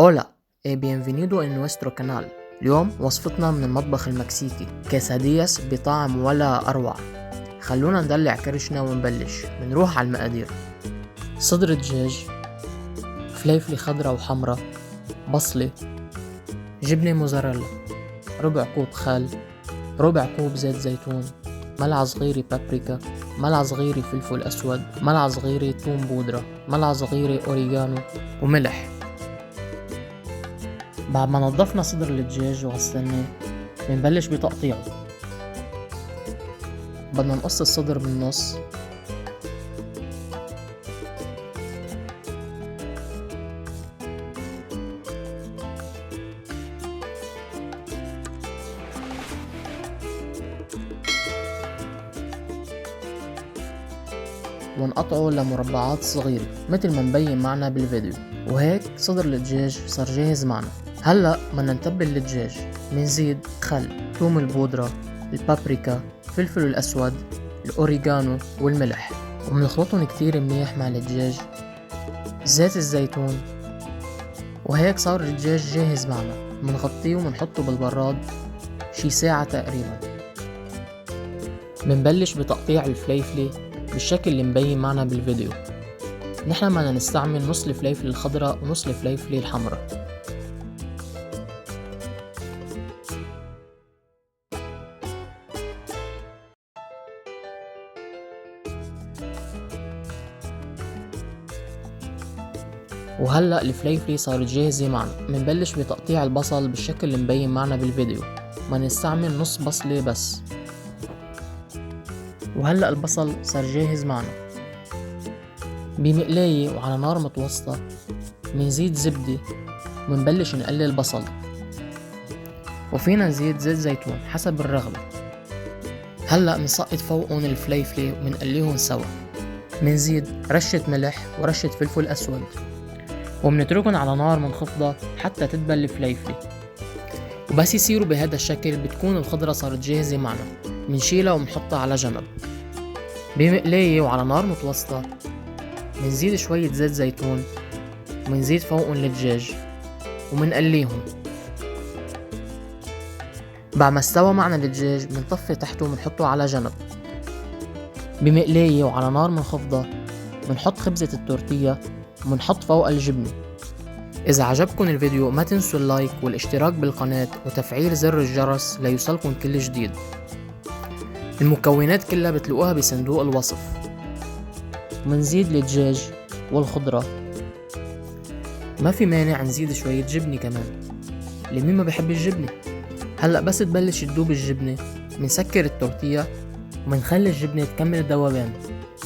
Hola e bienvenido en nuestro canal. اليوم وصفتنا من المطبخ المكسيكي كيسادياس بطعم ولا أروع. خلونا ندلع كرشنا ونبلش. بنروح على المقادير: صدر دجاج، فليفلة خضرا وحمرا، بصلة، جبنة موزاريلا، ربع كوب خل، ربع كوب زيت زيتون، ملعقة صغيرة بابريكا، ملعقة صغيرة فلفل أسود، ملعقة صغيرة توم بودرة، ملعقة صغيرة أوريغانو وملح. بعد ما نضفنا صدر الدجاج وغسلناه بنبلش بتقطيعه. بدنا نقص الصدر بالنص ونقطعه لمربعات صغيرة مثل ما مبين معنا بالفيديو. وهيك صدر الدجاج صار جاهز معنا. هلأ بدنا نتبل الدجاج. منزيد خل، توم البودرة، البابريكا، فلفل الأسود، الأوريغانو والملح، ومنخلطهم كتير منيح مع الدجاج، زيت الزيتون. وهيك صار الدجاج جاهز معنا. منغطيه ومنحطه بالبراد شي ساعة تقريبا. منبلش بتقطيع الفليفلة بالشكل اللي مبين معنا بالفيديو. نحن بدنا نستعمل نص الفليفلة الخضراء ونص الفليفلة الحمراء. وهلأ الفليفلة صارت جاهزة معنا. منبلش بتقطيع البصل بالشكل اللي مبين معنا بالفيديو. بدنا نستعمل نص بصلة بس. وهلأ البصل صار جاهز معنا. بمقلاية وعلى نار متوسطة منزيد زبدة ومنبلش نقلي البصل، وفينا نزيد زيت زيتون حسب الرغبة. هلأ منسقط فوقهم الفليفلة ومنقليهم سوا. منزيد رشة ملح ورشة فلفل أسود ومنتركن على نار منخفضة حتى تدبل الفليفلة. وبس يصيروا بهذا الشكل بتكون الخضرة صارت جاهزة معنا. منشيلها ومنحطها على جنب. بمقلاية وعلى نار متوسطة منزيد شوية زيت زيتون ومنزيد فوقهم الدجاج ومنقليهم. بعد ما استوى معنا الدجاج منطفي تحته ومنحطه على جنب. بمقلاية وعلى نار منخفضة منحط خبزة التورتية ومنحط فوق الجبنة. إذا عجبكم الفيديو ما تنسوا اللايك والاشتراك بالقناة وتفعيل زر الجرس ليوصلكم كل جديد. المكونات كلها بتلاقوها بصندوق الوصف. ومنزيد الدجاج والخضرة. ما في مانع نزيد شوية جبنة كمان، اللي مين ما بحب الجبنة. هلأ بس تبلش تدوب الجبنة منسكر التورتية ومنخلي الجبنة تكمل ذوبان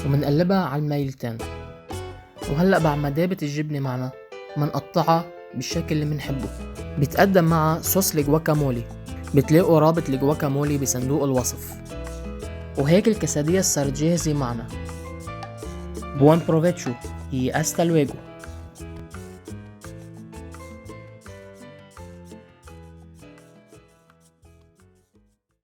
ومنقلبها على الميلتين. وهلأ بعد ما دابت الجبنة معنا منقطعها بالشكل اللي منحبه. بيتقدم معها صوص الجواكامولي. بتلاقوا رابط الجواكامولي بصندوق الوصف. وهيك الكاسادية صارت جاهزة معنا. بوان بروفيتشو y hasta luego.